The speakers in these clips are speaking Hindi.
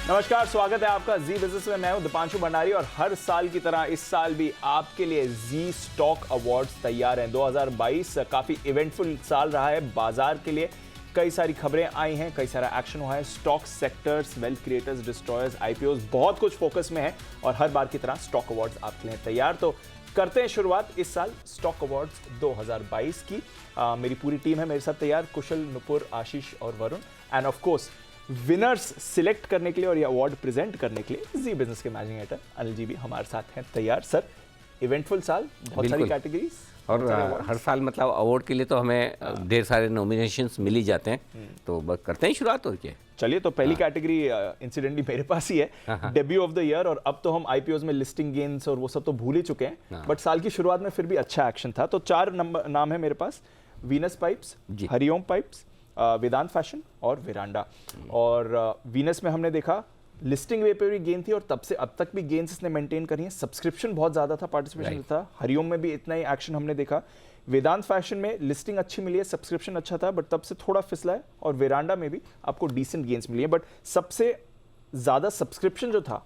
नमस्कार, स्वागत है आपका जी बिजनेस में। मैं हूं दीपांशु भंडारी और हर साल की तरह इस साल भी आपके लिए जी स्टॉक अवार्ड्स तैयार हैं। 2022 काफी इवेंटफुल साल रहा है बाजार के लिए। कई सारी खबरें आई हैं, कई सारा एक्शन हुआ है। Stock sectors, wealth creators, destroyers, IPOs बहुत कुछ फोकस में है और हर बार की तरह स्टॉक अवार्ड्स आपके लिए तैयार। तो करते हैं शुरुआत इस साल स्टॉक अवार्ड्स 2022 की। मेरी पूरी टीम है मेरे साथ तैयार, कुशल, नुपुर, आशीष और Varun. End of course winners select करने के लिए और ये अवार्ड प्रेजेंट करने के लिए जी बिजनेस के मैनेजिंग एडिटर अनिल जी भी हमारे साथ हैं तैयार। सर, इवेंटफुल साल, बहुत सारी कैटेगरीज और हर साल मतलब अवार्ड के लिए तो हमें ढेर सारे नॉमिनेशंस मिल ही जाते हैं। तो बस करते हैं शुरुआत और क्या। चलिए, तो पहली कैटेगरी इंसिडेंटली मेरे पास ही है, डेब्यू ऑफ द ईयर। और अब तो हम आईपीओस में लिस्टिंग गेन्स और वो सब तो भूल ही चुके हैं, बट साल की शुरुआत में फिर भी अच्छा एक्शन था। तो 4 नाम है मेरे पास, वीनस पाइप्स, हरिओम पाइप्स, वेदांत फैशन और विरांडा। और वीनस में हमने देखा लिस्टिंग वे पे भी गेन थी और तब से अब तक भी गेन्स इसने मेंटेन करी है। सब्सक्रिप्शन बहुत ज्यादा था, पार्टिसिपेशन था। हरिओम में भी इतना ही एक्शन हमने देखा। वेदांत फैशन में लिस्टिंग अच्छी मिली है, सब्सक्रिप्शन अच्छा था, बट तब से थोड़ा फिसला है। और विरांडा में भी आपको डिसेंट गेन्स मिली है, बट सबसे ज्यादा सब्सक्रिप्शन जो था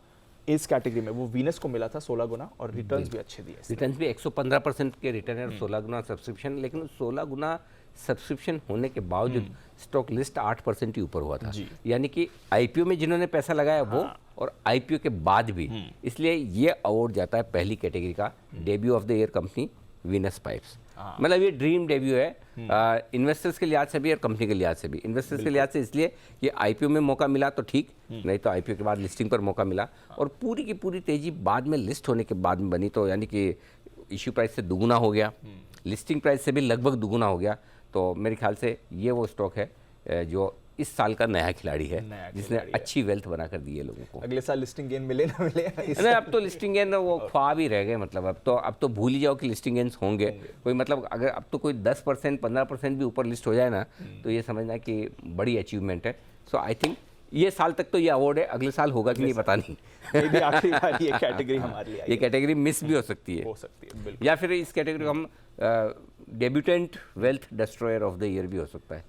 इस कैटेगरी में वो वीनस को मिला था 16 गुना, और रिटर्न्स भी अच्छे दिए। रिटर्न्स भी 115% के रिटर्न है, 16 गुना सब्सक्रिप्शन। लेकिन 16 गुना सब्सक्रिप्शन होने के बावजूद स्टॉक लिस्ट 8% ही ऊपर हुआ था। यानी कि आईपीओ में जिन्होंने पैसा लगाया वो, और आईपीओ के बाद भी। इसलिए ये अवार्ड जाता है पहली कैटेगरी का, debut of the year company Venus pipes. मतलब ये ड्रीम डेब्यू है इन्वेस्टर्स के लिहाज से भी और कंपनी के लिहाज से भी। इन्वेस्टर्स के लिहाज से इसलिए कि आईपीओ में मौका मिला तो ठीक, नहीं तो आईपीओ के बाद लिस्टिंग पर मौका मिला। और पूरी की पूरी तेजी बाद में लिस्ट होने के बाद में बनी, तो यानी कि इश्यू प्राइस से दुगुना हो गया, लिस्टिंग प्राइस से भी लगभग दुगुना हो गया। तो मेरे ख्याल से ये वो स्टॉक है जो इस साल का नया खिलाड़ी है, जिसने अच्छी वेल्थ बना कर दी है लोगों को। अगले साल लिस्टिंग गेन मिले ना मिले नहीं, अब तो लिस्टिंग गेन वो ख्वाब ही रह गए। मतलब अब तो भूल ही जाओ कि लिस्टिंग गेन्स होंगे। कोई मतलब अगर अब तो कोई 10% 15% भी ऊपर लिस्ट हो जाए ना, तो ये समझना कि बड़ी अचीवमेंट है। सो आई थिंक ये साल तक तो ये अवार्ड है, अगले साल होगा कि नहीं पता नहीं। ये आखिरी बार ये कैटेगरी हमारे लिए, ये कैटेगरी मिस भी हो सकती है, बिल्कुल। या फिर इस कैटेगरी को हम debutant wealth destroyer of the year भी हो सकता है।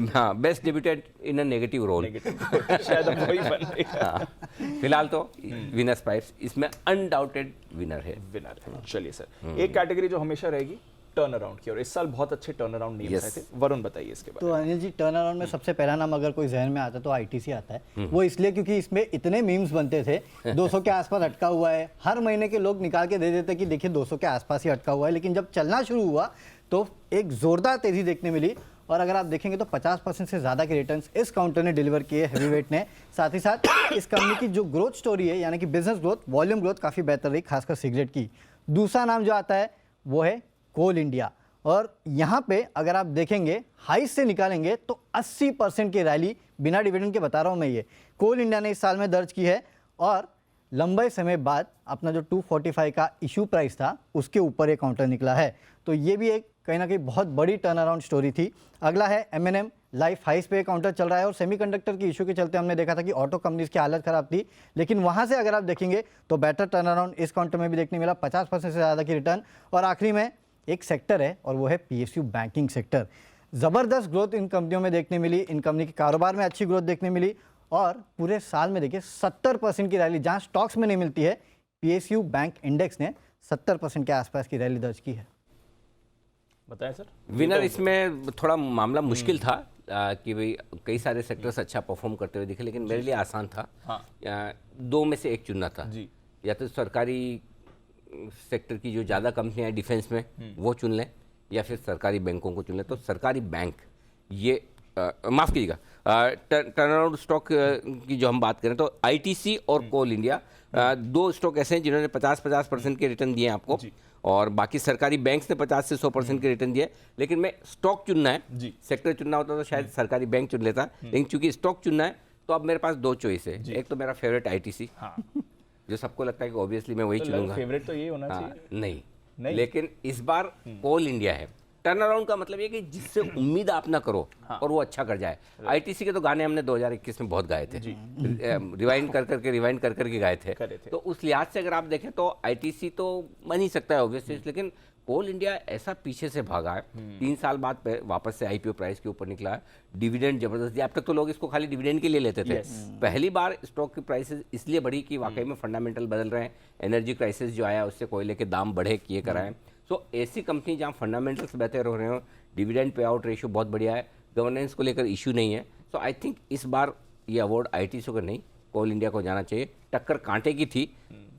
हाँ, best debutant in a negative role शायद अब वही बन रहा है। फिलहाल तो वीनस पाइप्स इसमें अनडाउटेड विनर है। चलिए सर, एक कैटेगरी जो हमेशा रहेगी टर्न अराउंड की, और इस साल बहुत अच्छे टर्न अराउंड नेम्स आए थे। वरुण बताइए इसके बारे में। तो अनिल जी, टर्न अराउंड में सबसे पहला नाम अगर कोई जहन में आता है तो आईटीसी आता है। वो इसलिए क्योंकि इसमें इतने मीम्स बनते थे, 200 के आसपास अटका हुआ है। हर महीने के लोग निकाल के दे देते कि देखिए 200 के आसपास ही अटका हुआ है। लेकिन जब चलना शुरू हुआ तो एक जोरदार तेजी देखने मिली। और अगर आप देखेंगे तो 50% से ज़्यादा के रिटर्न्स इस काउंटर ने डिलीवर किए, हैवीवेट ने। साथ ही साथ इस कंपनी की जो ग्रोथ स्टोरी है, यानी कि बिजनेस ग्रोथ, वॉल्यूम ग्रोथ काफ़ी बेहतर रही, खासकर सिगरेट की। दूसरा नाम जो आता है वो है कोल इंडिया। और यहाँ पे अगर आप देखेंगे हाई से निकालेंगे तो 80% की रैली बिना डिविडेंड के बता रहा हूँ मैं, ये कोल इंडिया ने इस साल में दर्ज की है। और लंबे समय बाद अपना जो 245 का इशू प्राइस था उसके ऊपर ये काउंटर निकला है। तो ये भी एक कहीं ना कहीं बहुत बड़ी टर्न अराउंड स्टोरी थी। अगला है M&M लाइफ हाइस पे काउंटर चल रहा है। और सेमीकंडक्टर की इशू के चलते हमने देखा था कि ऑटो कंपनीज की हालत खराब थी, लेकिन वहाँ से अगर आप देखेंगे तो बेटर टर्न अराउंड इस काउंटर में भी देखने मिला, 50% से ज़्यादा की रिटर्न। और आखिरी में एक सेक्टर है और वो है PSU बैंकिंग सेक्टर। ज़बरदस्त ग्रोथ इन कंपनियों में देखने मिली, इन कंपनी के कारोबार में अच्छी ग्रोथ देखने मिली। और पूरे साल में देखिए 70% की रैली, जहाँ स्टॉक्स में नहीं मिलती है, PSU बैंक इंडेक्स ने 70% के आसपास की रैली दर्ज की है। बताएं सर। विनर इसमें थोड़ा मामला मुश्किल था कि भाई कई सारे सेक्टर्स अच्छा परफॉर्म करते हुए दिखे, लेकिन मेरे लिए आसान था। दो में से एक चुनना था जी। या तो सरकारी सेक्टर की जो ज़्यादा कंपनियां हैं डिफेंस में वो चुन लें, या फिर सरकारी बैंकों को चुन लें। तो सरकारी बैंक, ये माफ़ कीजिएगा, टर्न अराउंड स्टॉक की जो हम बात करें तो आईटीसी और कोल इंडिया दो स्टॉक ऐसे हैं जिन्होंने 50-50% के रिटर्न दिए आपको, और बाकी सरकारी बैंक्स ने 50 से 100% के रिटर्न दिए। लेकिन मैं स्टॉक चुनना है, सेक्टर चुनना होता तो शायद सरकारी बैंक चुन लेता, लेकिन चूंकि स्टॉक चुनना है तो अब मेरे पास दो चॉइस है। एक तो मेरा फेवरेट आईटीसी, जो सबको लगता है कि ऑब्वियसली मैं वही चुनूंगा, फेवरेट तो ये होना चाहिए। नहीं, लेकिन इस बार कोल इंडिया है। टर्न अराउंड का मतलब ये कि जिससे उम्मीद आप ना करो और वो अच्छा कर जाए। आईटीसी के तो गाने हमने 2021 में बहुत गाए थे, रिवाइंड कर करके गाए थे। तो उस लिहाज से अगर आप देखें तो आईटीसी तो बन ही सकता है ऑब्वियसली, लेकिन कोल इंडिया ऐसा पीछे से भागा है, 3 साल बाद वापस से आईपीओ प्राइस के ऊपर निकला है, डिविडेंड जबरदस्त दिया। अब तक तो लोग इसको खाली डिविडेंड के लिए लेते थे, पहली बार स्टॉक की प्राइसेस इसलिए बढ़ी कि वाकई में फंडामेंटल बदल रहे हैं, एनर्जी क्राइसिस जो आया उससे कोयले के दाम बढ़े, किए कराएं। सो ऐसी कंपनी जहाँ फंडामेंटल्स बेहतर हो रहे हो, डिविडेंड पे आउट रेशियो बहुत बढ़िया है, गवर्नेंस को लेकर इशू नहीं है। सो आई थिंक इस बार ये अवार्ड आईटीसी को नहीं, कोल इंडिया को जाना चाहिए। टक्कर कांटे की थी,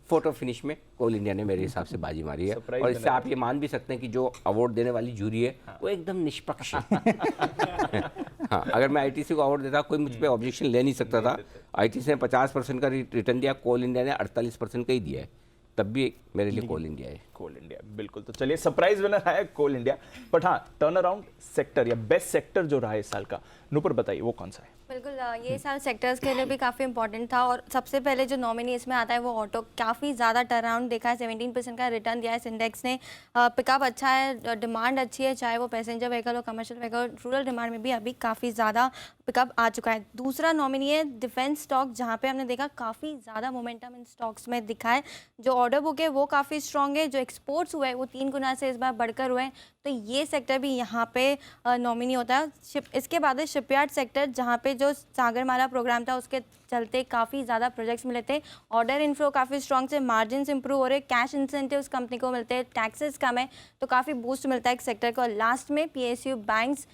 फोटो फिनिश में कोल इंडिया ने मेरे हिसाब से बाजी मारी है, और इससे आप ये मान भी सकते हैं कि जो अवार्ड देने वाली जूरी है वो एकदम निष्पक्ष है। हाँ, अगर मैं आईटीसी को अवार्ड देता कोई मुझ पर ऑब्जेक्शन ले नहीं सकता था। आईटीसी ने 50% का रिटर्न दिया, कोल इंडिया ने 48% का ही दिया है, तब भी मेरे लिए कोल इंडिया है। कोल इंडिया बिल्कुल। तो चलिए सरप्राइज विनर है कोल इंडिया, बट हाँ टर्न अराउंड सेक्टर या बेस्ट सेक्टर जो रहा है इस साल का, नूपुर बताइए वो कौन सा है? बिल्कुल, ये साल सेक्टर्स के लिए भी काफ़ी इंपॉर्टेंट था, और सबसे पहले जो नॉमिनी इसमें आता है वो ऑटो। काफ़ी ज़्यादा टर्न अराउंड देखा है, 17% का रिटर्न दिया है इस इंडेक्स ने। पिकअप अच्छा है, डिमांड अच्छी है, चाहे वो पैसेंजर व्हीकल हो, कमर्शियल व्हीकल, रूरल डिमांड में भी अभी काफ़ी ज़्यादा पिकअप आ चुका है। दूसरा नॉमिनी है डिफेंस स्टॉक, जहाँ पे हमने देखा काफ़ी ज़्यादा मोमेंटम इन स्टॉक्स में दिखा है। जो ऑर्डर बुक है वो काफ़ी स्ट्रॉन्ग है, जो एक्सपोर्ट्स हुए वो 3 गुना से इस बार बढ़कर हुए हैं, तो ये सेक्टर भी यहाँ पे नॉमिनी होता है। इसके बाद है शिपयार्ड सेक्टर, जहाँ पे जो सागरमाला प्रोग्राम था उसके चलते काफ़ी ज़्यादा प्रोजेक्ट्स मिले थे, ऑर्डर इनफ्लो काफ़ी स्ट्रॉन्ग से, मार्जिन इंप्रूव हो रहे, कैश इंसेंटिव्स कंपनी को मिलते हैं, टैक्सेस कम है, तो काफ़ी बूस्ट मिलता है एक सेक्टर को। लास्ट में पीएसयू बैंक्स,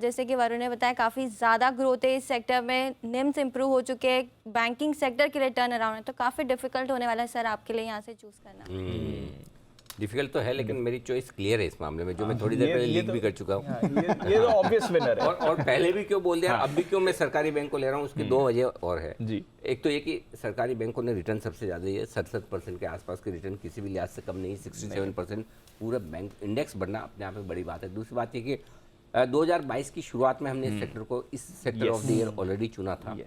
जैसे कि वरुण ने बताया काफ़ी ज़्यादा ग्रोथ है इस सेक्टर में, निम्स इंप्रूव हो चुके हैं, बैंकिंग सेक्टर के लिए टर्न अराउंड है, तो काफ़ी डिफिकल्ट होने वाला है सर आपके लिए यहाँ से चूज़ करना। डिफिकल्ट तो है, लेकिन मेरी चॉइस क्लियर है इस मामले में, जो मैं थोड़ी देर पहले लीक भी कर चुका हूँ। ये तो ऑब्वियस विनर है। और पहले भी क्यों बोल दिया, अब भी क्यों मैं सरकारी बैंक को ले रहा हूँ, उसकी 2 वजह और है जी। एक तो ये कि सरकारी बैंकों ने रिटर्न सबसे ज़्यादा दिया है, 67% के आसपास के रिटर्न, किसी भी लिहाज से कम नहीं, 67%। पूरा बैंक इंडेक्स बढ़ना अपने आप में बड़ी बात है। दूसरी बात ये कि 2022 की शुरुआत में हमने इस सेक्टर को इस sector of the year already चुना था,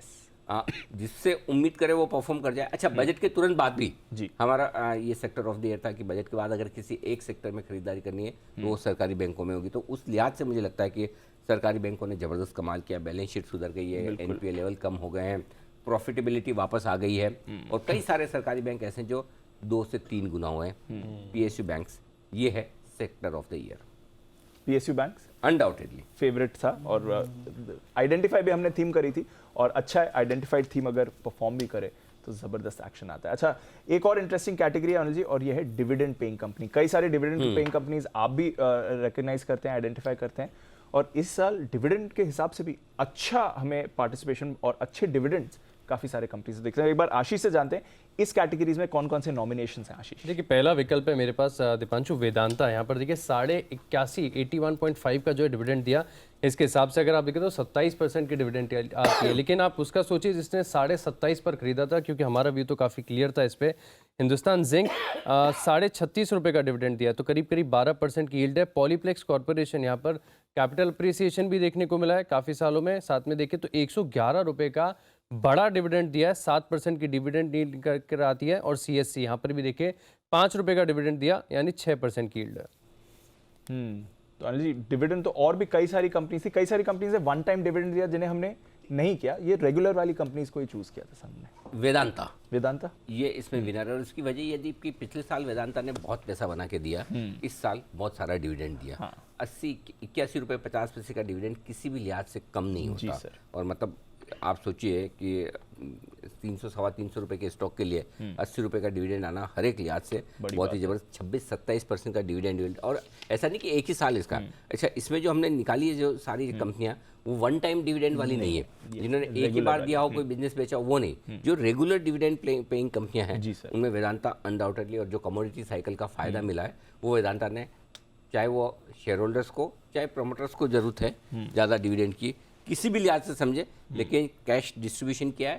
जिससे उम्मीद करें वो परफॉर्म कर जाए। अच्छा, बजट के तुरंत बाद भी जी हमारा ये सेक्टर ऑफ द ईयर था कि बजट के बाद अगर किसी एक सेक्टर में खरीदारी करनी है तो वो सरकारी बैंकों में होगी। तो उस लिहाज से मुझे लगता है कि सरकारी बैंकों ने ज़बरदस्त कमाल किया, बैलेंस शीट सुधर गई है, एनपीए लेवल कम हो गए हैं, प्रॉफिटेबिलिटी वापस आ गई है, और कई सारे सरकारी बैंक ऐसे हैं जो 2 से 3 गुना हुए हैं। पीएसयू बैंक्स, ये है sector of the year. PSU banks undoubtedly favourite था, और आइडेंटिफाई भी हमने थीम करी थी, और अच्छा है आइडेंटिफाइड थीम अगर परफॉर्म भी करे तो जबरदस्त एक्शन आता है। अच्छा, एक और इंटरेस्टिंग कैटेगरी है अनुज जी, और ये है डिविडेंड पेइंग कंपनी। कई सारे डिविडेंड पेइंग कंपनीज आप भी रिकॉग्नाइज करते हैं, आइडेंटिफाई करते हैं, और इस साल डिविडेंड के हिसाब से भी अच्छा हमें पार्टिसिपेशन और अच्छे डिविडेंड्स काफी सारे कंपनी से देखते हैं। एक बार आशीष से जानते हैं इस कैटेगरीज में कौन कौन से नॉमिनेशन हैं। आशीष देखिए, पहला विकल्प है मेरे पास दीपांशु वेदांता। यहाँ पर देखिए 81.5 का जो है डिविडेंड दिया, इसके हिसाब से अगर आप देखें तो 27% की डिविडेंड आती है, लेकिन आप उसका सोचिए जिसने 27.5 पर खरीदा था, क्योंकि हमारा व्यू तो काफ़ी क्लियर था इस पर। हिंदुस्तान जिंक 36.5 रुपये का डिविडेंड दिया, तो करीब करीब 12% की यील्ड है। पॉलीप्लेक्स कॉर्पोरेशन, यहाँ पर कैपिटल अप्रिसिएशन भी देखने को मिला है काफ़ी सालों में, साथ में देखें तो 111 रुपये का बड़ा डिविडेंड दिया है, 7% की डिविडेंड यील्ड कर आती है। और सीएससी यहाँ पर भी देखिए 5 रुपये का डिविडेंड दिया, यानी 6% की यील्ड है। तो अनिल जी, डिविडेंड तो और भी कई सारी कंपनी थी, कई सारी कंपनीज ने वन टाइम डिविडेंड दिया जिन्हें हमने नहीं किया, ये रेगुलर वाली कंपनीज को ही चूज किया था सामने। वेदांता ये इसमें विनर है, और उसकी वजह ये थी कि पिछले साल वेदांता ने बहुत पैसा बना के दिया, इस साल बहुत सारा डिविडेंड दिया। 81 रुपये 50 पैसे का डिविडेंड किसी भी लिहाज से कम नहीं होता। सर। और मतलब आप सोचिए कि 300-325 रुपए के स्टॉक के लिए 80 रुपए का डिविडेंड आना हर एक लिहाज से बहुत ही जबरदस्त। 26-27% का डिविडेंड यील्ड, और ऐसा नहीं कि एक ही साल इसका। अच्छा, इसमें जो हमने निकाली है जो सारी कंपनियां, वो वन टाइम डिविडेंड वाली नहीं है, जिन्होंने एक ही बार दिया हो, कोई बिजनेस बेचा हो, वो नहीं। जो रेगुलर डिविडेंड पेइंग कंपनियां हैं उनमें वेदांता अनडाउटेडली, और जो कमोडिटी साइकिल का फायदा मिला है वो वेदांता ने, चाहे वो शेयर होल्डर्स को चाहे प्रोमोटर्स को जरूरत है ज़्यादा डिविडेंड की, किसी भी लिहाज से समझे, लेकिन कैश डिस्ट्रीब्यूशन किया है,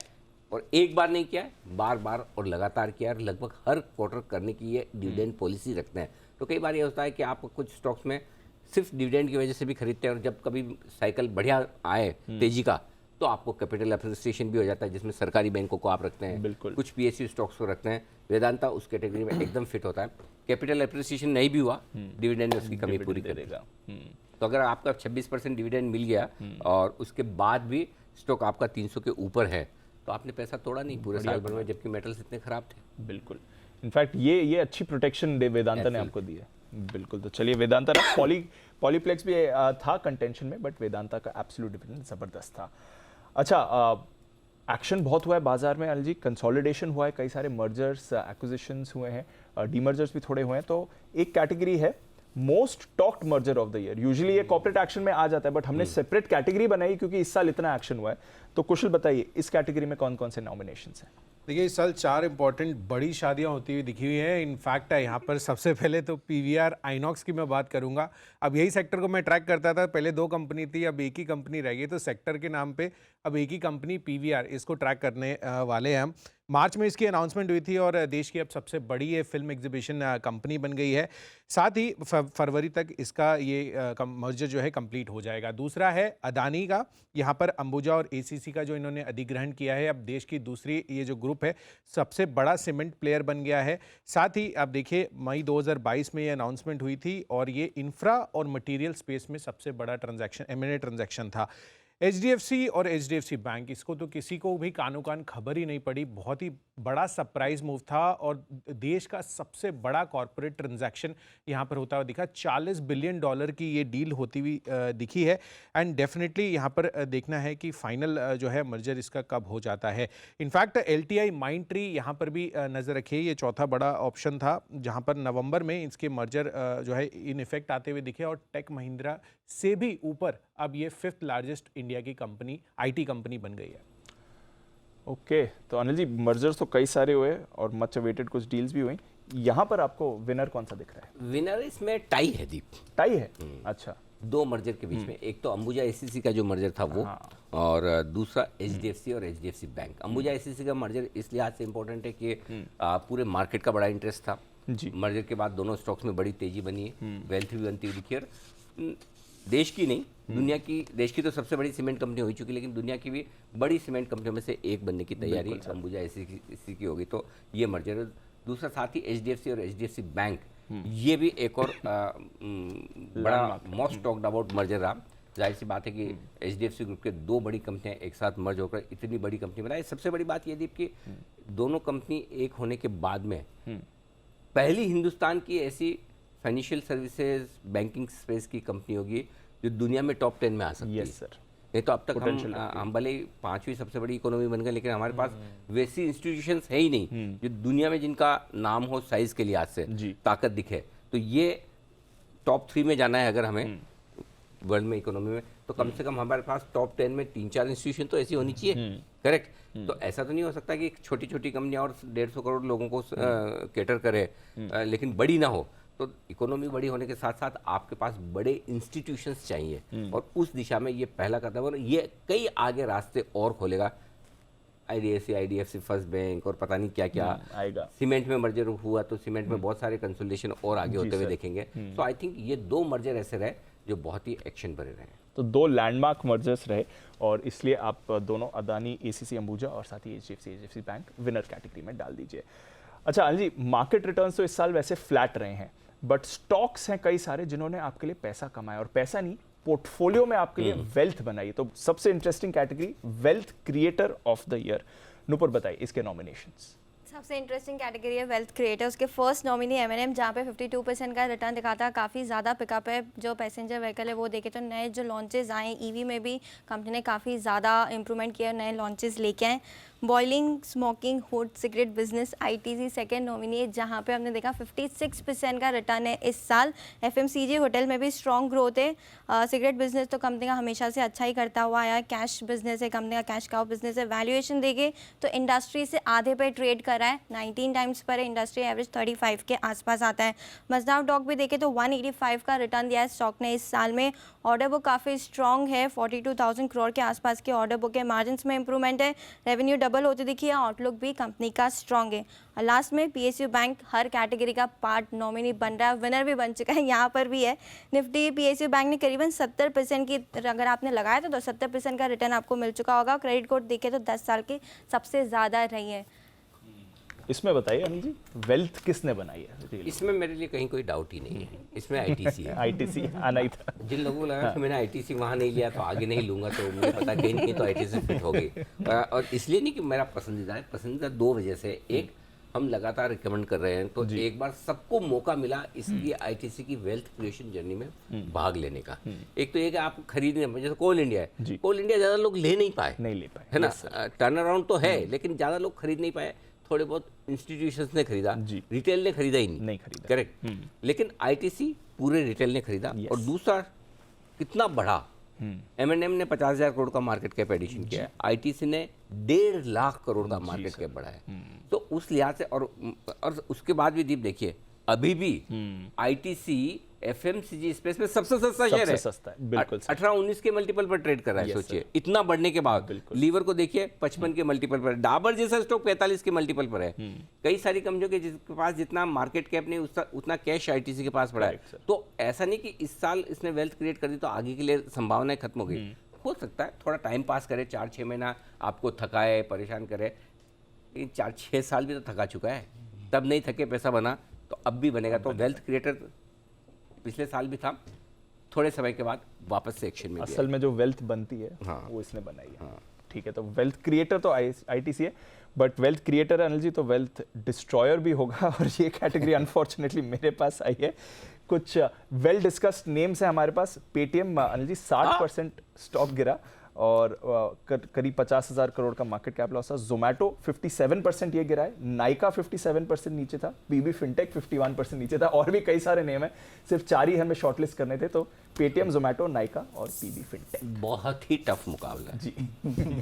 और एक बार नहीं किया है, बार बार और लगातार किया है, लगभग हर क्वार्टर करने की ये डिविडेंड पॉलिसी रखते हैं। तो कई बार ये होता है कि आप कुछ स्टॉक्स में सिर्फ डिविडेंड की वजह से भी खरीदते हैं, और जब कभी साइकिल बढ़िया आए तेजी का, तो आपको कैपिटल अप्रिसिएशन भी हो जाता है, जिसमें सरकारी बैंकों को आप रखते हैं, कुछ पीएसयू स्टॉक्स को रखते हैं। वेदांता उस कैटेगरी में एकदम फिट होता है। कैपिटल अप्रिसिएशन नहीं भी हुआ, डिविडेंड ने उसकी कमी पूरी करेगा। तो अगर आपका 26% डिविडेंड मिल गया और उसके बाद भी स्टॉक आपका 300 के ऊपर है, तो आपने पैसा तोड़ा नहीं पूरे साल भर में, जबकि मेटल्स इतने खराब थे। बिल्कुल, इनफैक्ट ये अच्छी प्रोटेक्शन वेदांता ने आपको दी है। बिल्कुल। तो चलिए वेदांता रहा, पॉलीप्लेक्स भी था कंटेंशन में, बट वेदांता का एब्सोल्यूट डिविडेंड जबरदस्त था। अच्छा, एक्शन बहुत हुआ है बाजार में अनिल जी, कंसोलिडेशन हुआ है, कई सारे मर्जर्स एक्विजिशंस हुए हैं, डीमर्जर्स भी थोड़े हुए हैं। तो एक कैटेगरी है most talked merger of the year. Usually ये कॉर्पोरेट एक्शन में आ जाता है, बट हमने सेपरेट कैटेगरी बनाई क्योंकि इस साल इतना एक्शन हुआ है। तो कुशल बताइए इस कैटेगरी में कौन कौन से नॉमिनेशंस हैं? देखिए इस साल 4 इंपॉर्टेंट बड़ी शादियां होती हुई दिखी हुई हैं। इनफैक्ट यहाँ पर सबसे पहले तो पीवीआर आइनॉक्स की मैं बात करूंगा। अब यही सेक्टर को मैं ट्रैक करता था, पहले 2 कंपनी थी, अब एक ही कंपनी रह गई। तो सेक्टर के नाम पे अब एक ही कंपनी पीवीआर, इसको ट्रैक करने वाले हैं हम। मार्च में इसकी अनाउंसमेंट हुई थी और देश की अब सबसे बड़ी ये फिल्म एग्जीबिशन कंपनी बन गई है। साथ ही फरवरी तक इसका ये मर्जर जो है कंप्लीट हो जाएगा। दूसरा है अदानी का, यहाँ पर अंबुजा और एसीसी का जो इन्होंने अधिग्रहण किया है। अब देश की दूसरी ये जो ग्रुप है सबसे बड़ा सीमेंट प्लेयर बन गया है। साथ ही आप देखिए मई 2022 में ये अनाउंसमेंट हुई थी और ये इंफ्रा और मटेरियल स्पेस में सबसे बड़ा ट्रांजैक्शन एमएनए ट्रांजैक्शन था। एचडीएफसी और एचडीएफसी बैंक, इसको तो किसी को भी कानो कान खबर ही नहीं पड़ी। बहुत ही बड़ा सरप्राइज मूव था और देश का सबसे बड़ा कॉर्पोरेट ट्रांजैक्शन यहाँ पर होता हुआ दिखा। $40 बिलियन की ये डील होती हुई दिखी है। एंड डेफिनेटली यहाँ पर देखना है कि फाइनल जो है मर्जर इसका कब हो जाता है। इनफैक्ट एलटीआई माइंडट्री यहाँ पर भी नज़र रखिए, ये चौथा बड़ा ऑप्शन था जहाँ पर नवंबर में इसके मर्जर जो है इन इफेक्ट आते हुए दिखे। और टेक महिंद्रा से भी ऊपर अब ये 5th लार्जेस्ट इंडिया की कंपनी, आईटी कंपनी बन गई है। ओके, तो अनिल जी मर्जर्स तो कई सारे हुए और मच अवेटेड कुछ डील्स भी हुई। यहाँ पर आपको विनर कौन सा दिख रहा है? विनर इसमें टाई है दीप, टाई है। अच्छा, 2 मर्जर के बीच में। एक तो अंबुजा एसीसी का जो मर्जर था वो, और दूसरा एचडीएफसी और एचडीएफसी बैंक। अंबुजा एसीसी का मर्जर इस लिहाज से इंपॉर्टेंट है कि पूरे मार्केट का बड़ा इंटरेस्ट था जी। मर्जर के बाद दोनों स्टॉक्स में बड़ी तेजी बनी है, वेल्थ भी बनती हुई दिखी है। और देश की नहीं, दुनिया की, देश की तो सबसे बड़ी सीमेंट कंपनी हो चुकी है, लेकिन दुनिया की भी बड़ी सीमेंट कंपनियों में से एक बनने की तैयारी अंबुजा एसीसी की होगी। तो ये मर्जर। दूसरा साथ ही एचडीएफसी और एचडीएफसी बैंक, ये भी एक और बड़ा मोस्ट टॉक्ड अबाउट मर्जर रहा। जाहिर सी बात है कि एचडीएफसी ग्रुप के 2 बड़ी कंपनियां एक साथ मर्ज होकर इतनी बड़ी कंपनी बनाई। सबसे बड़ी बात यह थी कि दोनों कंपनी एक होने के बाद में पहली हिंदुस्तान की ऐसी फाइनेंशियल सर्विसेज बैंकिंग स्पेस की कंपनी होगी जो दुनिया में टॉप 10 में आ सकती है। Yes sir. नहीं तो अब तक हम भले 5वीं सबसे बड़ी इकोनॉमी बन गए, लेकिन हमारे पास वैसी इंस्टीट्यूशंस है ही नहीं जो दुनिया में जिनका नाम हो साइज के लिहाज से, ताकत दिखे। तो ये टॉप 3 में जाना है अगर हमें वर्ल्ड में इकोनॉमी में, तो कम से कम हमारे पास टॉप 10 में 3-4 इंस्टीट्यूशन तो ऐसी होनी चाहिए। करेक्ट। तो ऐसा तो नहीं हो सकता कि छोटी छोटी कंपनियां और 150 करोड़ लोगों को केटर करे लेकिन बड़ी ना हो। तो इकोनॉमी बड़ी होने के साथ साथ आपके पास बड़े इंस्टीट्यूशंस चाहिए, और उस दिशा में ये पहला कदम है। और ये कई आगे रास्ते और खोलेगा। आईडीएफसी फर्स्ट बैंक और पता नहीं क्या क्या आएगा। सीमेंट में मर्जर हुआ तो सीमेंट में बहुत सारे कंसोलिडेशन और आगे होते हुए देखेंगे। तो आई थिंक ये 2 मर्जर ऐसे रहे जो बहुत ही एक्शन भरे रहे। तो 2 लैंडमार्क मर्जर्स रहे और इसलिए आप दोनों अदानी, एसीसी अंबुजा और साथ ही एचडीएफसी बैंक विनर कैटेगरी में डाल दीजिए। अच्छा अनिल जी, मार्केट रिटर्न्स तो इस साल वैसे फ्लैट रहे हैं, बट स्टॉक्स हैं कई सारे जिन्होंने आपके लिए पैसा कमाया, और पैसा नहीं पोर्टफोलियो में आपके लिए वेल्थ बनाई। तो सबसे interesting category wealth creator of the year. Nupur बताइए इसके नॉमिनेशंस। सबसे इंटरेस्टिंग कैटेगरी है वेल्थ क्रिएटर। उसके फर्स्ट नॉमिनी एमएनएम, जहाँ पे 52% का रिटर्न दिखाता है। काफ़ी ज़्यादा पिकअप है। जो पैसेंजर व्हीकल है वो देखे तो नए जो लॉन्चेस आए ईवी में भी कंपनी ने काफ़ी ज़्यादा इंप्रूवमेंट किया, नए लॉन्चेस लेके आए। Boiling smoking hood cigarette business ITC second nominee है, जहाँ पे हमने देखा 56% का रिटर्न है इस साल। एफएमसीजी होटल में भी स्ट्रॉन्ग ग्रोथ है। सिगरेट बिजनेस तो कंपनी का हमेशा से अच्छा ही करता हुआ आया। कैश बिजनेस है, कंपनी का कैश काउ बिजनेस है। वैल्यूएशन देखे तो इंडस्ट्री से आधे पे ट्रेड कर रहा है, 19 टाइम्स पर है। इंडस्ट्री एवरेज 35 के आसपास आता है। मजदाव डॉक भी देखे तो 185 का रिटर्न दिया है स्टॉक ने इस साल में। ऑर्डर बुक काफ़ी स्ट्रॉन्ग है, 42,000 करोड़ के आसपास के ऑर्डर बुक है। मार्जिन में इंप्रूवमेंट है, रेवेन्यू डबल होती दिखी है। आउटलुक भी कंपनी का स्ट्रॉन्ग है। और लास्ट में पीएसयू बैंक हर कैटेगरी का पार्ट नॉमिनी बन रहा है, विनर भी बन चुका है, यहाँ पर भी है। निफ्टी पीएसयू बैंक ने करीबन 70% की, अगर आपने लगाया तो 70% का रिटर्न आपको मिल चुका होगा। क्रेडिट कोड देखे तो 10 साल की सबसे ज़्यादा रही है। इसमें बताइए अनिल जी, वेल्थ किसने बनाई है? इसमें मेरे लिए कहीं कोई डाउट ही नहीं है, इसमें आईटीसी है। आईटीसी आना ही था। जिन लोगों को लगा कि मैंने आईटीसी वहाँ नहीं लिया तो आगे नहीं लूँगा, तो मुझे पता कहीं तो आईटीसी फिट हो गई। और इसलिए नहीं कि मेरा पसंदीदा है, पसंदीदा 2 वजह से। एक, हम लगातार रिकमेंड कर रहे हैं, तो एक बार सबको मौका मिला इसकी आईटीसी की वेल्थ क्रिएशन जर्नी में भाग लेने का। एक तो ये कि आप खरीदने, जैसे कोल इंडिया है, कोल इंडिया ज़्यादा लोग ले नहीं पाए, है ना, टर्न अराउंड तो है लेकिन ज़्यादा लोग खरीद नहीं पाए। थोड़े बहुत इंस्टीट्यूशंस ने खरीदा, रिटेल ने खरीदा ही नहीं खरीदा, करेक्ट। लेकिन आईटीसी पूरे रिटेल ने खरीदा। और दूसरा कितना बढ़ा, M&M ने 50,000 करोड़ का मार्केट कैप एडिशन किया है, आईटीसी ने 1.5 लाख करोड़ का मार्केट कैप बढ़ा है। तो उस लिहाज से और उसके बाद भी दीप देखिए, अभी भी आईटीसी एफएमसीजी स्पेस में सबसे सस्ता शेयर है, सस्ता है, बिल्कुल 18-19 के मल्टीपल पर ट्रेड कर रहा है। सोचिए इतना बढ़ने के बाद लीवर को देखिए 55 के मल्टीपल पर, डाबर जैसा स्टॉक 45 के मल्टीपल पर है। कई सारी कंपनियों के जिसके पास जितना मार्केट कैप नहीं उतना कैश आईटीसी के पास पड़ा है। तो ऐसा नहीं कि इस साल इसने वेल्थ क्रिएट कर दी तो आगे के लिए संभावनाएं खत्म हो गई। हो सकता है थोड़ा टाइम पास करे, 4-6 महीना आपको थकाए, परेशान करे, लेकिन 4-6 साल भी तो थका चुका है। तब नहीं थके पैसा बना तो अब भी बनेगा। तो वेल्थ क्रिएटर पिछले साल भी था, थोड़े समय के बाद वापस से एक्शन में असल में जो वेल्थ बनती है वो इसने बनाई है। ठीक है, तो वेल्थ क्रिएटर तो आईटीसी है, but wealth creator Anil ji तो वेल्थ डिस्ट्रॉयर भी होगा। और ये कैटेगरी अनफॉर्चुनेटली मेरे पास आई है। कुछ वेल डिस्कस्ड नेम्स है हमारे पास। पेटीएम अनिल जी 60% स्टॉक गिरा और करीब 50,000 करोड़ का मार्केट कैप लॉस था। जोमैटो 57% ये गिरा है, नाइका 57% नीचे था, पीबी फिनटेक 51% नीचे था, और भी कई सारे नेम है, सिर्फ 4 ही हमें शॉर्टलिस्ट करने थे। तो पेटीएम, जोमैटो, नाइका और पीबी फिनटेक। बहुत ही टफ मुकाबला है जी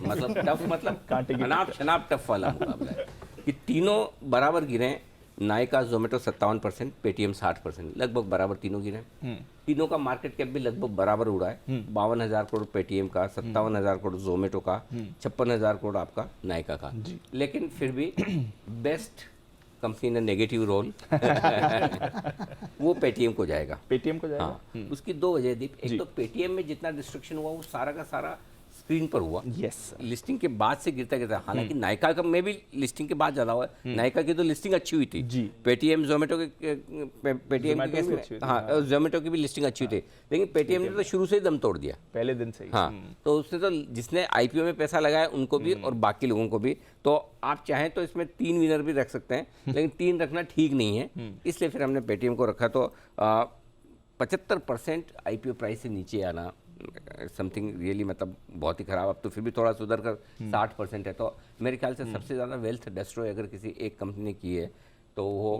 मतलब टफ मतलब कांटे की अनाप शनाप टफ वाला मुकाबला है कि तीनों बराबर गिरे। नाइका जोमेटो 57%, पेटीएम 60%, लगभग बराबर तीनों गिरे। तीनों का मार्केट कैप भी लगभग बराबर उड़ा है। 52,000 करोड़ पेटीएम का, 57,000 करोड़ जोमेटो का, 56,000 करोड़ आपका नाइका का। लेकिन फिर भी बेस्ट कंपनी ने नेगेटिव रोल वो पेटीएम को जाएगा। पेटीएम को जाएगा। हाँ, उसकी 2 वजह दीप। एक तो पेटीएम में जितना डिस्ट्रक्शन हुआ वो सारा का सारा स्क्रीन पर हुआ। यस, लिस्टिंग के बाद से गिरता गिरता, हालांकि नाइका का में भी लिस्टिंग के बाद ज्यादा हुआ है। नाइका की तो लिस्टिंग अच्छी हुई थी जी। पेटीएम जोमेटो के पेटीएम के केस में, हाँ जोमेटो की भी लिस्टिंग अच्छी हुई थी, लेकिन पेटीएम ने तो शुरू से ही दम तोड़ दिया पहले दिन से ही। हाँ, तो उसने तो जिसने आईपीओ में पैसा लगाया उनको भी और बाकी लोगों को भी। तो आप चाहें तो इसमें 3 विनर भी रख सकते हैं, लेकिन 3 रखना ठीक नहीं है, इसलिए फिर हमने पेटीएम को रखा। तो 75% आईपीओ प्राइस से नीचे आना समथिंग रियली मतलब बहुत ही खराब। अब तो फिर भी थोड़ा सुधर कर 60% है। तो मेरे ख्याल से सबसे ज़्यादा वेल्थ डिस्ट्रॉय अगर किसी एक कंपनी ने की है तो वो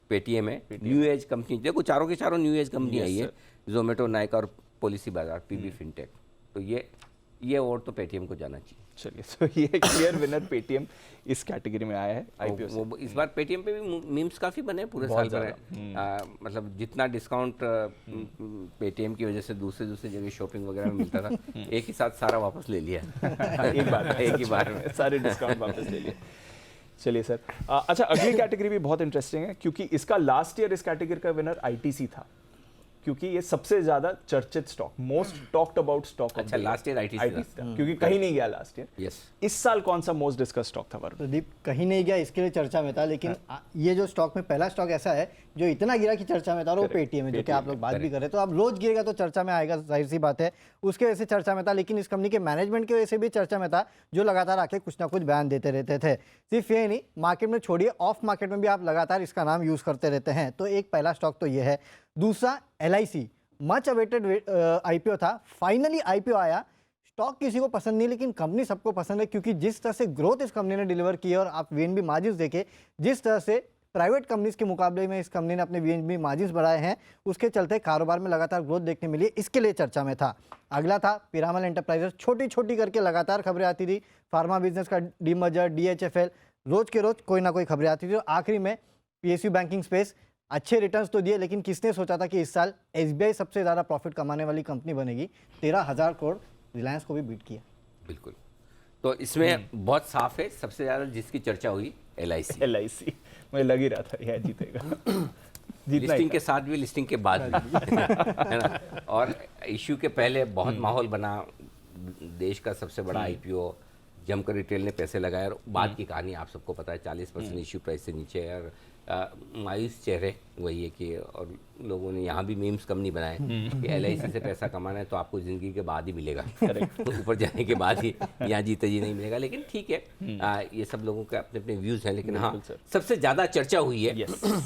पेटीएम है। न्यू एज कंपनी, देखो चारों के चारों न्यू एज कंपनी आई है, जोमेटो, नाइका और पॉलिसी बाजार, पीबी फिनटेक। तो ये और तो पेटीएम को जाना चाहिए। चलिए, तो ये क्लियर विनर पेटीएम इस कैटेगरी में आया है आईपीओ से। वो इस बार पेटीएम पे भी मीम्स काफ़ी बने पूरे साल भर। मतलब जितना डिस्काउंट पेटीएम की वजह से दूसरे जगह शॉपिंग वगैरह में मिलता था, एक ही साथ सारा वापस ले लिया एक ही बार में सारे डिस्काउंट वापस ले लिए। चलिए सर, अच्छा अगली कैटेगरी भी बहुत इंटरेस्टिंग है, क्योंकि इसका लास्ट ईयर इस कैटेगरी का विनर आईटीसी था, क्योंकि ये सबसे ज्यादा चर्चित stock, most talked about stock. अच्छा, लास्ट ईयर आईटीसी था, क्योंकि कहीं नहीं गया लास्ट ईयर। यस, इस साल कौन सा मोस्ट डिस्कस स्टॉक था वरुण? प्रदीप, कहीं नहीं गया इसके लिए चर्चा में था, लेकिन ये जो स्टॉक में पहला स्टॉक ऐसा है जो इतना गिरा कि चर्चा में था, वो पेटीएम है, जो कि आप लोग बात भी कर रहे हैं। तो अब रोज गिरेगा तो चर्चा में आएगा, जाहिर सी बात है, उसके वजह से चर्चा में था। लेकिन इस कंपनी के मैनेजमेंट की वजह से भी चर्चा में था, जो लगातार आके कुछ ना कुछ बयान देते रहते थे। सिर्फ ये नहीं, मार्केट में छोड़िए, ऑफ मार्केट में भी आप लगातार इसका नाम यूज करते रहते हैं। तो एक पहला स्टॉक तो ये है। दूसरा LIC, मच अवेटेड आईपीओ था, फाइनली आईपीओ आया। स्टॉक किसी को पसंद नहीं, लेकिन कंपनी सबको पसंद है, क्योंकि जिस तरह से ग्रोथ इस कंपनी ने डिलीवर की है, और आप VNB मार्जिन्स देखे, जिस तरह से प्राइवेट कंपनीज के मुकाबले में इस कंपनी ने अपने VNB मार्जिन्स बढ़ाए हैं, उसके चलते कारोबार में लगातार ग्रोथ देखने मिली, इसके लिए चर्चा में था। अगला था पिरामल एंटरप्राइजेस, छोटी छोटी करके लगातार खबरें आती थी, फार्मा बिजनेस का डीमर्जर, DHFL, रोज के रोज कोई ना कोई खबरें आती थी। और आखिरी में PSU बैंकिंग स्पेस, अच्छे रिटर्न्स तो दिए, लेकिन किसने सोचा था कि इस साल SBI सबसे ज़्यादा प्रॉफिट कमाने वाली कंपनी बनेगी। 13,000 करोड़, रिलायंस को भी बीट किया। बिल्कुल, तो इसमें बहुत साफ है, सबसे ज़्यादा जिसकी चर्चा हुई LIC। मुझे लग ही रहा था यह जीतेगा। लिस्टिंग के साथ भी, लिस्टिंग के बाद भी है ना। और इश्यू के पहले बहुत माहौल बना, देश का सबसे बड़ा IPO, जमकर रिटेल ने पैसे लगाए, और बाद की कहानी आप सबको पता है, 40% इश्यू प्राइस से नीचे है, और मायूस चेहरे वही है कि, और लोगों ने यहाँ भी मीम्स कम नहीं बनाए कि LIC से पैसा कमाना है तो आपको ज़िंदगी के बाद ही मिलेगा, ऊपर जाने के बाद ही, यहाँ जीते जी नहीं मिलेगा। लेकिन ठीक है, ये सब लोगों के अपने अपने व्यूज़ हैं। लेकिन हाँ, सबसे ज़्यादा चर्चा हुई है,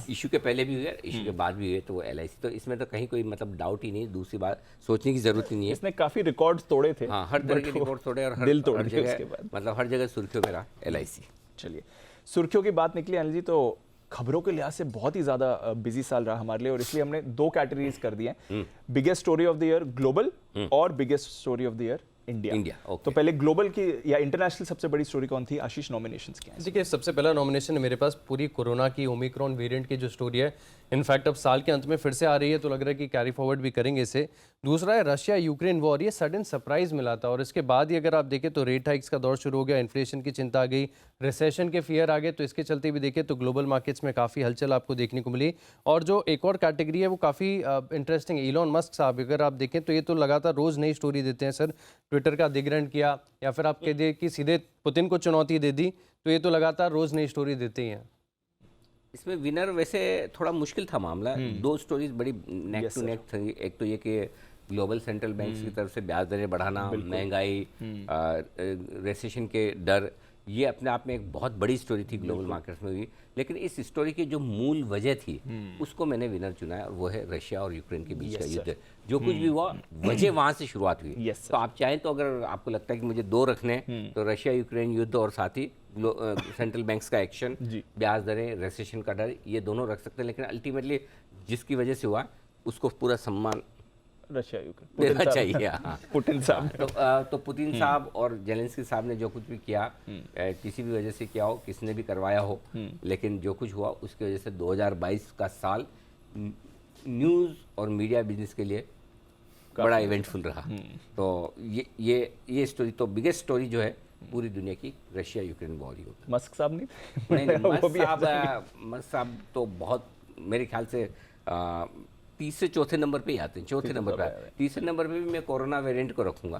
इशू के पहले भी हुई है, इशू के बाद भी हुई है, तो वो LIC, तो इसमें तो कहीं कोई मतलब डाउट ही नहीं, दूसरी बात सोचने की ज़रूरत ही नहीं है। इसने काफ़ी रिकॉर्ड्स तोड़े थे। हाँ, हर तरह के रिकॉर्ड तोड़े और दिल तोड़ हर दिए उसके जगह, बाद। मतलब हर जगह सुर्खियों में रहा LIC। चलिए, सुर्खियों की बात निकली अनिल जी, तो खबरों के लिहाज से बहुत ही ज्यादा बिजी साल रहा हमारे लिए, और इसलिए हमने 2 कैटेगरीज कर दिए हैं, biggest story of the year global और biggest story of the year India. Okay. तो पहले ग्लोबल की या इंटरनेशनल सबसे बड़ी स्टोरी कौन थी? आशीष, नॉमिनेशंस क्या हैं? देखिए, सबसे पहला नॉमिनेशन है मेरे पास पूरी कोरोना की ओमिक्रॉन वेरिएंट की जो स्टोरी है, इनफैक्ट अब साल के अंत में फिर से आ रही है, तो लग रहा है कि कैरी फॉरवर्ड भी करेंगे इसे। दूसरा है रशिया यूक्रेन वॉर, ये सडन सरप्राइज मिला था, और इसके बाद ही अगर आप देखें तो रेट हाइक्स का दौर शुरू हो गया, इन्फ्लेशन की चिंता आ गई, रिसेशन के फियर आ गए, तो इसके चलते भी देखें तो ग्लोबल मार्केट्स में काफ़ी हलचल आपको देखने को मिली। और जो एक और कैटेगरी है वो काफ़ी इंटरेस्टिंग, इलॉन मस्क साहब, अगर आप देखें तो ये तो लगातार रोज़ नई स्टोरी देते हैं सर, ट्विटर का अधिग्रहण किया, या फिर आप कह दिए कि सीधे पुतिन को चुनौती दे दी, तो ये तो लगातार रोज़ नई स्टोरी देते ही हैं। इसमें विनर वैसे थोड़ा मुश्किल था मामला, 2 स्टोरीज बड़ी नेक टू नेक थी। एक तो ये कि ग्लोबल सेंट्रल बैंक्स की तरफ से ब्याज दरें बढ़ाना, महंगाई, रिसेशन के डर, ये अपने आप में एक बहुत बड़ी स्टोरी थी ग्लोबल मार्केट्स में हुई। लेकिन इस स्टोरी की जो मूल वजह थी उसको मैंने विनर चुना है, और वो है रशिया और यूक्रेन के बीच का युद्ध। जो कुछ भी हुआ वजह वहाँ से शुरुआत हुई। तो आप चाहें तो, अगर आपको लगता है कि मुझे 2 रखने हैं, तो रशिया यूक्रेन युद्ध और साथ ही सेंट्रल बैंक्स का एक्शन, ब्याज दरें, रिसेशन का डर, ये दोनों रख सकते हैं। लेकिन अल्टीमेटली जिसकी वजह से हुआ उसको पूरा सम्मान रशिया यूक्रेन देना चाहिए। हाँ, पुतिन साहब। तो पुतिन साहब और जेलेंस्की साहब ने जो कुछ भी किया, किसी भी वजह से किया हो, किसने भी करवाया हो, लेकिन जो कुछ हुआ उसकी वजह से 2022 का साल न्यूज़ और मीडिया बिजनेस के लिए बड़ा इवेंटफुल रहा। तो ये स्टोरी तो बिगेस्ट स्टोरी जो है पूरी दुनिया की, रशिया यूक्रेन वॉर ही होगी। मस्क साहब नहीं, मस्क साहब तो बहुत, मेरे ख्याल से 30 से चौथे नंबर पे ही आते हैं, चौथे नंबर पे। तीसरे नंबर पे भी मैं कोरोना वेरिएंट को रखूंगा,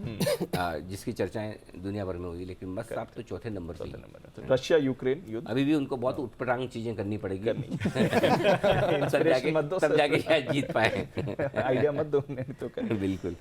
जिसकी चर्चाएं दुनिया भर में हुई, लेकिन मस्क साहब तो चौथे नंबर पे ही। रशिया यूक्रेन युद्ध अभी भी उनको बहुत उटपटांग चीजें करनी पड़ेगी, इंस्पिरेशन मत दो तब जाके शायद जीत पाए। आइडिया मत दो उन्हें तो करें। बिल्कुल।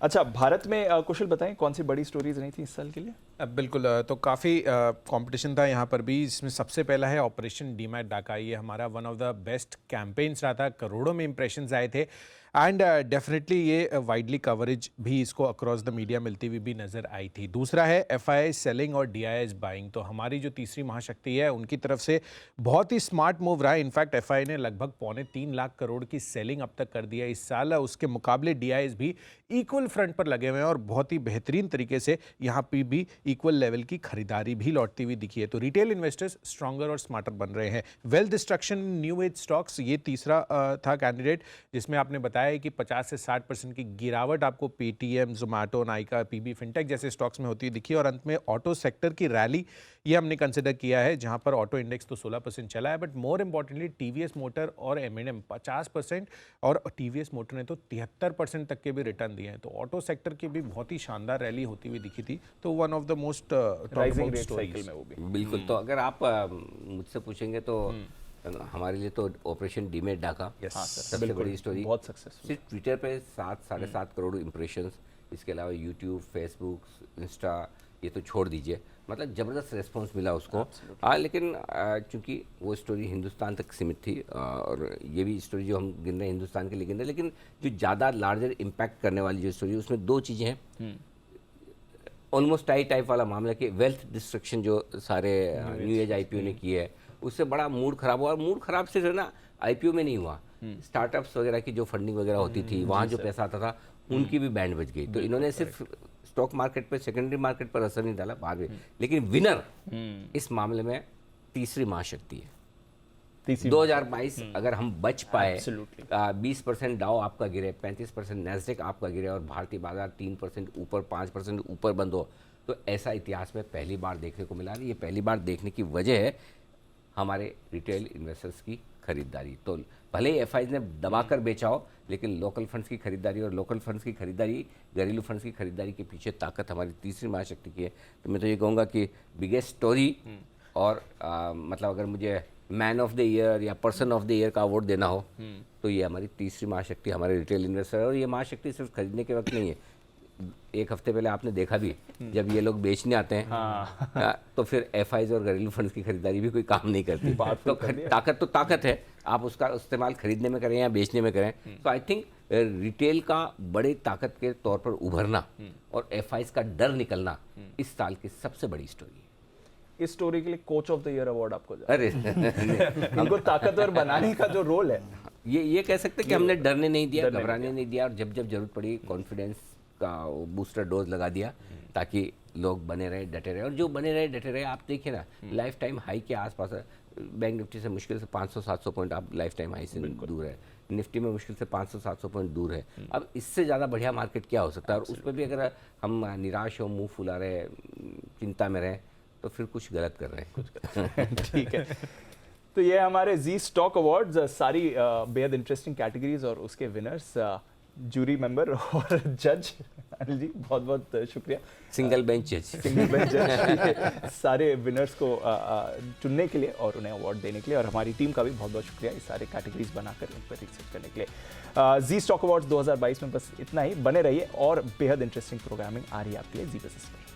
अच्छा, भारत में कुशल बताएं कौन सी बड़ी स्टोरीज रही थी इस साल के लिए? बिल्कुल, तो काफ़ी कंपटीशन था यहाँ पर भी। इसमें सबसे पहला है ऑपरेशन डीमैट डाका। ये हमारा one of the best campaigns रहा था, करोड़ों में इंप्रेशंस आए थे, एंड डेफिनेटली ये वाइडली कवरेज भी इसको अक्रॉस द मीडिया मिलती हुई भी नज़र आई थी। दूसरा है FII सेलिंग और DIIs बाइंग। तो हमारी जो तीसरी महाशक्ति है उनकी तरफ से बहुत ही स्मार्ट मूव रहा है। इनफैक्ट FII ने लगभग 2.25 लाख करोड़ की सेलिंग अब तक कर दिया इस साल। उसके मुकाबले DIIs भी इक्वल फ्रंट पर लगे हुए हैं और बहुत ही बेहतरीन तरीके से यहाँ पे भी इक्वल लेवल की खरीदारी भी लौटती हुई दिखी है। तो रिटेल इन्वेस्टर्स स्ट्रॉन्गर और स्मार्टर बन रहे हैं। Wealth destruction new age stocks, ये तीसरा था कैंडिडेट, जिसमें आपने बताया है कि 50 से 60% की गिरावट आपको Paytm, Zomato, Nykaa, PB fintech जैसे स्टॉक्स में होती दिखी। और अंत में ऑटो सेक्टर की रैली, ये हमने कंसिडर किया है, जहां पर ऑटो इंडेक्स तो 16% चला है, but more importantly TVS motor और M&M 50%, और TVS मोटर ने तो 73% तक के भी रिटर्न दिए हैं। तो ऑटो सेक्टर की भी बहुत ही शानदार रैली होती हुई दिखी थी। तो one of the most rising rate cycle में वो भी। बिल्कुल। तो अगर आप मुझसे पूछेंगे तो हमारे लिए तो ऑपरेशन डीमैट डाका सबसे बड़ी स्टोरी, बहुत सक्सेसफुल। सिर्फ ट्विटर पे 7-7.5 करोड़ इंप्रेशंस, इसके अलावा यूट्यूब, फेसबुक, इंस्टा, ये तो छोड़ दीजिए, मतलब ज़बरदस्त रिस्पॉन्स मिला उसको। हाँ, लेकिन चूंकि वो स्टोरी हिंदुस्तान तक सीमित थी, और ये भी स्टोरी जो हम गिन रहे हैं हिंदुस्तान के लिए गिन रहे हैं, लेकिन जो ज़्यादा लार्जर इम्पैक्ट करने वाली जो स्टोरी, उसमें 2 चीज़ें हैं। ऑलमोस्ट टाइप वाला मामला कि वेल्थ डिस्ट्रक्शन जो सारे न्यू एज IPO ने की है, उससे बड़ा मूड खराब हुआ। और मूड खराब सिर्फ है ना IPO में नहीं हुआ, स्टार्टअप्स वगैरह की जो फंडिंग वगैरह होती थी, वहाँ जो पैसा आता था, उनकी भी बैंड बज गई। तो इन्होंने सिर्फ स्टॉक मार्केट पे, सेकेंडरी मार्केट पर असर नहीं डाला बाद में, लेकिन विनर इस मामले में तीसरी महाशक्ति है। 2022 अगर हम बच पाए, 20% डाउ आपका गिरे, 35% नैस्डैक आपका गिरे, और भारतीय बाजार 3% ऊपर, 5% ऊपर बंद हो, तो ऐसा इतिहास में पहली बार देखने को मिला। ये पहली बार देखने की वजह है हमारे रिटेल इन्वेस्टर्स की खरीदारी। तो भले ही FIs ने दबाकर बेचा हो, लेकिन लोकल फंड्स की खरीदारी, और लोकल फंड्स की खरीदारी, घरेलू फंड्स की खरीदारी के पीछे ताकत हमारी तीसरी महाशक्ति की है। तो मैं तो ये कहूँगा कि बिगेस्ट स्टोरी और मतलब अगर मुझे मैन ऑफ द ईयर या पर्सन ऑफ द ईयर का अवार्ड देना हो तो ये हमारी तीसरी महाशक्ति हमारे रिटेल इन्वेस्टर है। और ये महाशक्ति सिर्फ खरीदने के वक्त नहीं है, एक हफ्ते पहले आपने देखा भी जब ये लोग बेचने आते हैं तो फिर एफआईज और घरेलू फंड्स की खरीदारी भी कोई काम नहीं करती। तो ताकत है, आप उसका इस्तेमाल खरीदने में करें या बेचने में करें। तो आई थिंक रिटेल का बड़े ताकत के तौर पर उभरना और एफआईज का डर निकलना इस साल की सबसे बड़ी स्टोरी है। इस स्टोरी के लिए coach of the year award आपको अरे हमको ताकतवर बनाने का जो रोल है, ये कह सकते हैं कि हमने डरने नहीं दिया, घबराने नहीं दिया, और जब जब जरूरत पड़ी कॉन्फिडेंस का बूस्टर डोज लगा दिया ताकि लोग बने रहे, डटे रहे। और जो बने रहे, डटे रहे, आप देखिए ना लाइफ टाइम हाई के आसपास है। बैंक निफ्टी से मुश्किल से 500-700 पॉइंट आप लाइफ टाइम हाई से दूर है, निफ्टी में मुश्किल से 500-700 पॉइंट दूर है। अब इससे ज़्यादा बढ़िया मार्केट क्या हो सकता है? और उस पर भी अगर हम निराश हो, मुंह फुला रहे, चिंता में रहें, तो फिर कुछ गलत कर रहे हैं। ठीक है। तो ये हमारे जी स्टॉक अवार्ड्स, सारी बेहद इंटरेस्टिंग कैटेगरीज और उसके विनर्स, जूरी मेंबर और जज अनिल जी बहुत बहुत शुक्रिया। सिंगल बेंच जज सारे विनर्स को चुनने के लिए और उन्हें अवार्ड देने के लिए, और हमारी टीम का भी बहुत बहुत शुक्रिया ये सारे कैटेगरीज बनाकर उन पर रिसर्च करने के लिए। जी स्टॉक अवार्ड्स 2022 में बस इतना ही। बने रहिए और बेहद इंटरेस्टिंग प्रोग्रामिंग आ रही है आपके लिए जी बिजनेस पर।